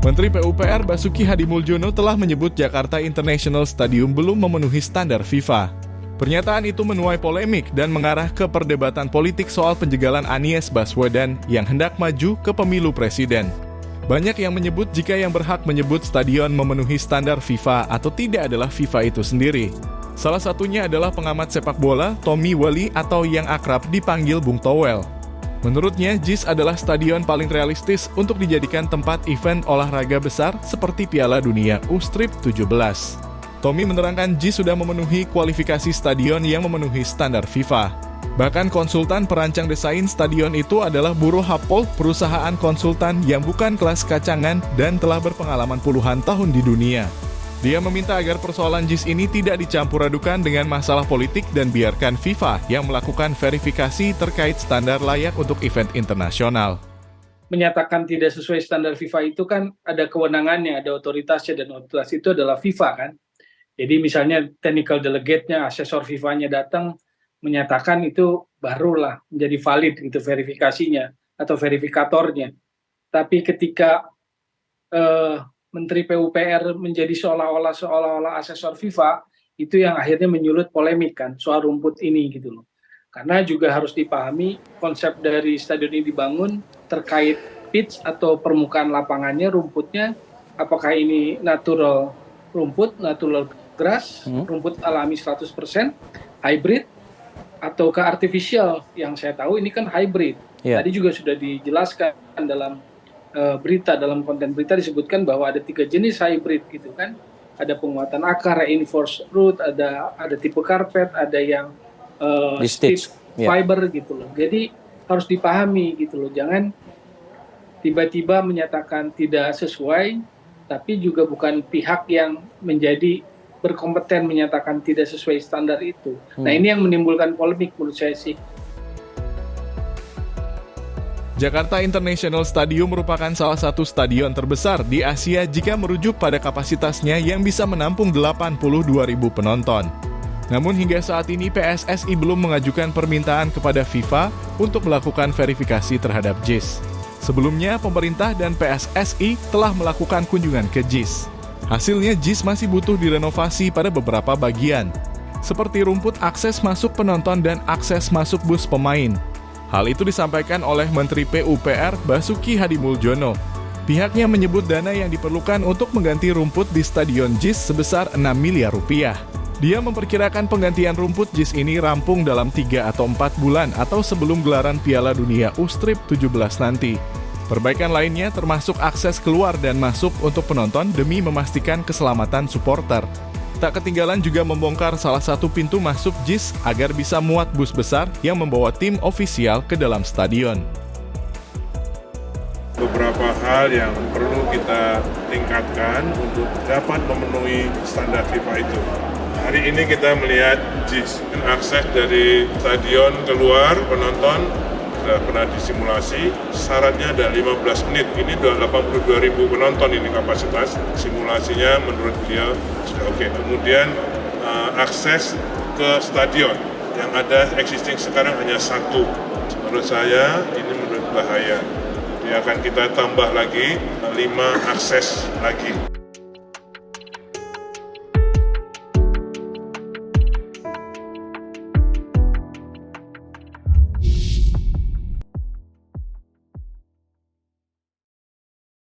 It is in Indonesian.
Menteri PUPR Basuki Hadimuljono telah menyebut Jakarta International Stadium belum memenuhi standar FIFA. Pernyataan itu menuai polemik dan mengarah ke perdebatan politik soal penjagalan Anies Baswedan yang hendak maju ke pemilu presiden. Banyak yang menyebut jika yang berhak menyebut stadion memenuhi standar FIFA atau tidak adalah FIFA itu sendiri. Salah satunya adalah pengamat sepak bola Tommy Wali atau yang akrab dipanggil Bung Towel. Menurutnya, JIS adalah stadion paling realistis untuk dijadikan tempat event olahraga besar seperti Piala Dunia U-Strip 17. Tommy menerangkan JIS sudah memenuhi kualifikasi stadion yang memenuhi standar FIFA. Bahkan konsultan perancang desain stadion itu adalah Buro Happold, perusahaan konsultan yang bukan kelas kacangan dan telah berpengalaman puluhan tahun di dunia. Dia meminta agar persoalan JIS ini tidak dicampur adukan dengan masalah politik dan biarkan FIFA yang melakukan verifikasi terkait standar layak untuk event internasional. Menyatakan tidak sesuai standar FIFA itu kan ada kewenangannya, ada otoritasnya, dan otoritas itu adalah FIFA kan. Jadi misalnya technical delegate-nya, asesor FIFA-nya datang menyatakan itu barulah menjadi valid itu verifikasinya atau verifikatornya. Tapi ketika Menteri PUPR menjadi seolah-olah asesor FIFA, itu yang akhirnya menyulut polemik kan soal rumput ini gitu loh. Karena juga harus dipahami konsep dari stadion ini dibangun terkait pitch atau permukaan lapangannya, rumputnya, apakah ini natural rumput, natural grass, rumput alami 100%, hybrid, atau ke artificial. Yang saya tahu ini kan hybrid. Tadi juga sudah dijelaskan dalam berita, dalam konten berita disebutkan bahwa ada 3 jenis hybrid gitu kan. Ada penguatan akar, reinforced root, ada tipe karpet, ada yang stitch fiber gitu loh. Jadi harus dipahami gitu loh. Jangan tiba-tiba menyatakan tidak sesuai, tapi juga bukan pihak yang menjadi berkompeten menyatakan tidak sesuai standar itu. Nah ini yang menimbulkan polemik menurut saya sih. Jakarta International Stadium merupakan salah satu stadion terbesar di Asia jika merujuk pada kapasitasnya yang bisa menampung 82.000 penonton. Namun hingga saat ini PSSI belum mengajukan permintaan kepada FIFA untuk melakukan verifikasi terhadap JIS. Sebelumnya, pemerintah dan PSSI telah melakukan kunjungan ke JIS. Hasilnya JIS masih butuh direnovasi pada beberapa bagian, seperti rumput akses masuk penonton dan akses masuk bus pemain. Hal itu disampaikan oleh Menteri PUPR Basuki Hadimuljono. Pihaknya menyebut dana yang diperlukan untuk mengganti rumput di Stadion JIS sebesar 6 miliar rupiah. Dia memperkirakan penggantian rumput JIS ini rampung dalam 3 atau 4 bulan atau sebelum gelaran Piala Dunia U-Strip 17 nanti. Perbaikan lainnya termasuk akses keluar dan masuk untuk penonton demi memastikan keselamatan supporter. Tak ketinggalan juga membongkar salah satu pintu masuk JIS agar bisa muat bus besar yang membawa tim ofisial ke dalam stadion. Beberapa hal yang perlu kita tingkatkan untuk dapat memenuhi standar FIFA itu. Hari ini kita melihat JIS, akses dari stadion keluar penonton sudah pernah disimulasi, syaratnya ada 15 menit, ini sudah 82.000 penonton ini kapasitas, simulasinya menurut beliau sudah oke. Kemudian akses ke stadion, yang ada existing sekarang hanya 1, menurut saya ini menurut bahaya. Jadi akan kita tambah lagi 5 akses lagi.